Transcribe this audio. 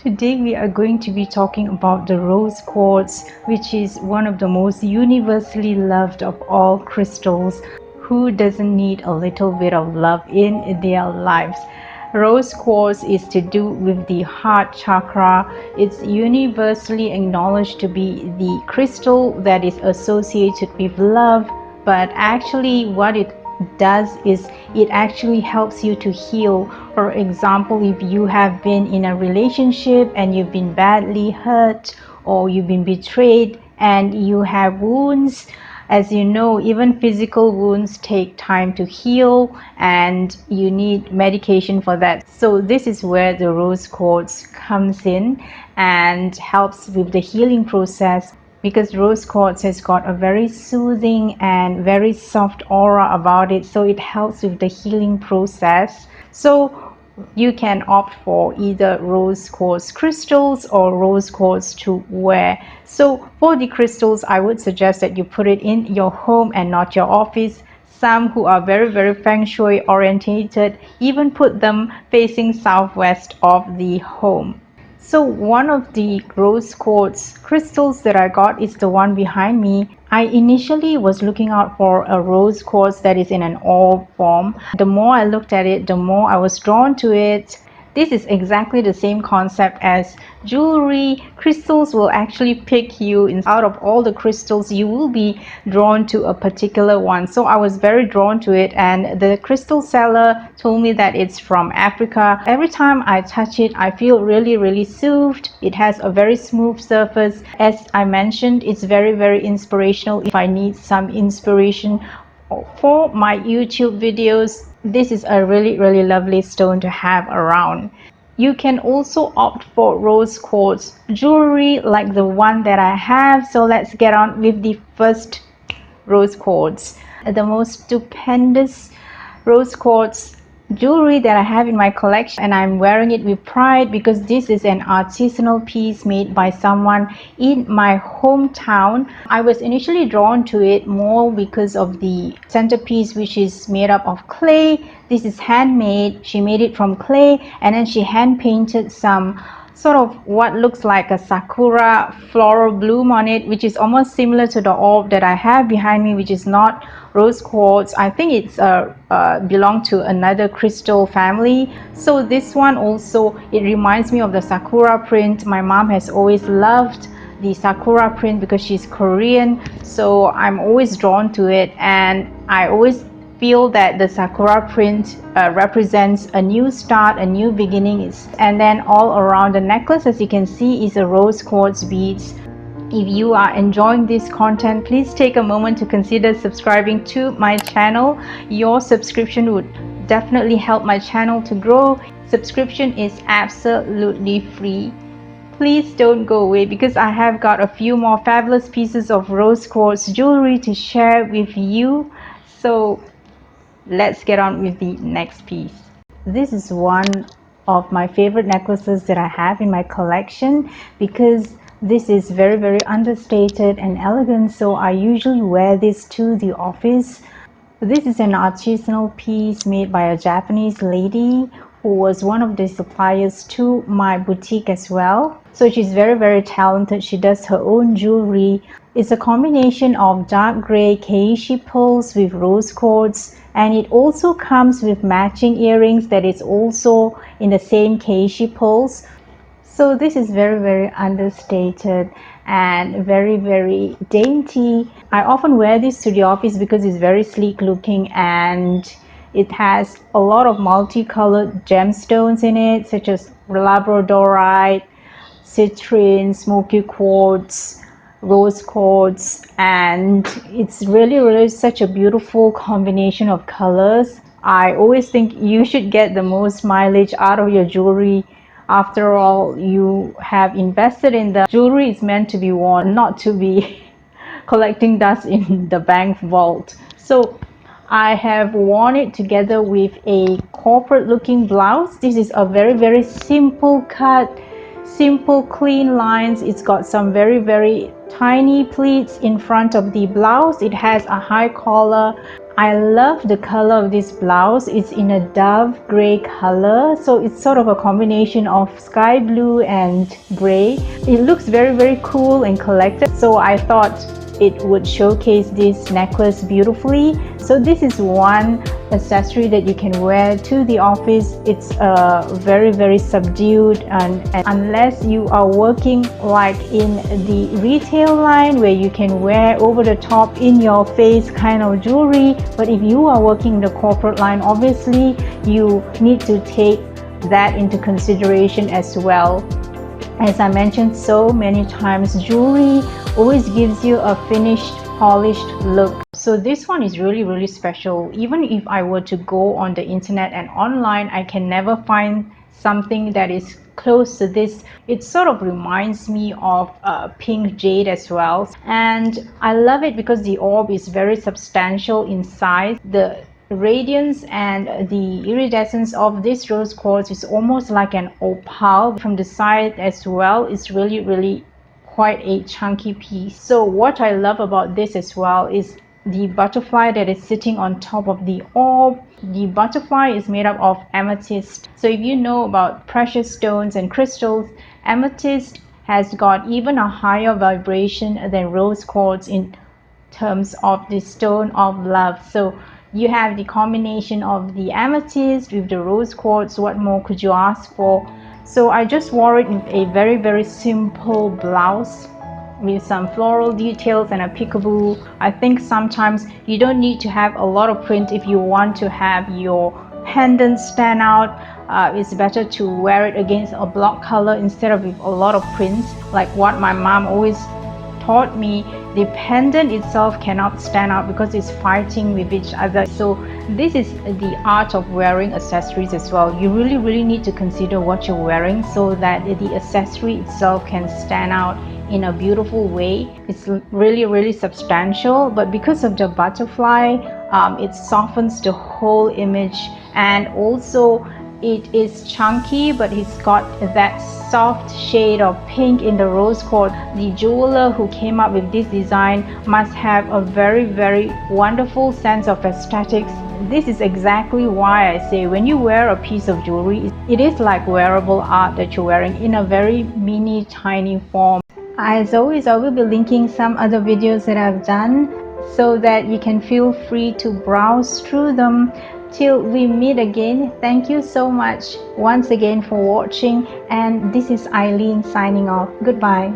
Today we are going to be talking about the rose quartz, which is one of the most universally loved of all crystals. Who doesn't need a little bit of love in their lives? Rose quartz is to do with the heart chakra. It's universally acknowledged to be the crystal that is associated with love, but actually what it does is it actually helps you to heal. For example, if you have been in a relationship and you've been badly hurt, or you've been betrayed and you have wounds, as you know, even physical wounds take time to heal and you need medication for that. So this is where the rose quartz comes in and helps with the healing process, because rose quartz has got a very soothing and very soft aura about it, so it helps with the healing process. So you can opt for either rose quartz crystals or rose quartz to wear. So for the crystals, I would suggest that you put it in your home and not your office. Some who are very feng shui orientated even put them facing southwest of the home. So one of the rose quartz crystals that I got is the one behind me. I initially was looking out for a rose quartz that is in an orb form. The more I looked at it, the more I was drawn to it. This is exactly the same concept as jewelry. Crystals will actually pick you. Out of all the crystals, you will be drawn to a particular one. So I was very drawn to it, and the crystal seller told me that it's from Africa. Every time I touch it, I feel really soothed. It has a very smooth surface. As I mentioned, it's very inspirational. If I need some inspiration for my YouTube videos, this is a really lovely stone to have around. You can also opt for rose quartz jewelry like the one that I have. So let's get on with the first rose quartz. The most stupendous rose quartz jewelry that I have in my collection, and I'm wearing it with pride because this is an artisanal piece made by someone in my hometown. I was initially drawn to it more because of the centerpiece, which is made up of clay. This is handmade. She made it from clay, and then she hand painted some sort of what looks like a sakura floral bloom on it, which is almost similar to the orb that I have behind me, which is not rose quartz. I think it's belong to another crystal family. So this one also, it reminds me of the sakura print. My mom has always loved the sakura print because she's Korean, so I'm always drawn to it, and I always feel that the sakura print represents a new start, a new beginning. And then all around the necklace, as you can see, is a rose quartz beads. If you are enjoying this content, please take a moment to consider subscribing to my channel. Your subscription would definitely help my channel to grow. Subscription is absolutely free. Please don't go away, because I have got a few more fabulous pieces of rose quartz jewelry to share with you. So let's get on with the next piece. This is one of my favorite necklaces that I have in my collection because this is very understated and elegant, so I usually wear this to the office. This is an artisanal piece made by a Japanese lady who was one of the suppliers to my boutique as well. So she's very talented. She does her own jewelry. It's a combination of dark gray keishi pearls with rose quartz, and it also comes with matching earrings that is also in the same keishi pearls. So this is very understated and very dainty. I often wear this to the office because it's very sleek looking, and it has a lot of multicolored gemstones in it, such as labradorite, citrine, smoky quartz, rose quartz, and it's really such a beautiful combination of colors. I always think you should get the most mileage out of your jewelry. After all, you have invested in the jewelry. Is meant to be worn, not to be collecting dust in the bank vault. So I have worn it together with a corporate looking blouse. This is a very simple cut, simple clean lines. It's got some very tiny pleats in front of the blouse. It has a high collar. I love the color of this blouse. It's in a dove gray color, so it's sort of a combination of sky blue and gray. It looks very cool and collected, so I thought it would showcase this necklace beautifully. So this is one accessory that you can wear to the office. It's very subdued, and unless you are working like in the retail line where you can wear over the top in your face kind of jewelry, but if you are working the corporate line, obviously you need to take that into consideration as well. As I mentioned so many times, jewelry always gives you a finished, polished look. So this one is really special. Even if I were to go on the internet and online, I can never find something that is close to this. It sort of reminds me of pink jade as well, and I love it because the orb is very substantial in size. The radiance and the iridescence of this rose quartz is almost like an opal. From the side as well, it's really quite a chunky piece. So what I love about this as well is the butterfly that is sitting on top of the orb. The butterfly is made up of amethyst. So if you know about precious stones and crystals, amethyst has got even a higher vibration than rose quartz in terms of the stone of love. So you have the combination of the amethyst with the rose quartz. What more could you ask for? So I just wore it in a very simple blouse with some floral details and a peekaboo. I think sometimes you don't need to have a lot of print if you want to have your pendant stand out. It's better to wear it against a block color instead of with a lot of prints, like what my mom always taught me. The pendant itself cannot stand out because it's fighting with each other. So this is the art of wearing accessories as well. You really need to consider what you're wearing so that the accessory itself can stand out in a beautiful way. It's really substantial, but because of the butterfly, it softens the whole image. And also it is chunky, but it's got that soft shade of pink in the rose quartz. The jeweler who came up with this design must have a very wonderful sense of aesthetics. This is exactly why I say when you wear a piece of jewelry, it is like wearable art that you're wearing in a very mini tiny form. As always, I will be linking some other videos that I've done so that you can feel free to browse through them. Till we meet again, thank you so much once again for watching, and this is Eileen signing off. Goodbye.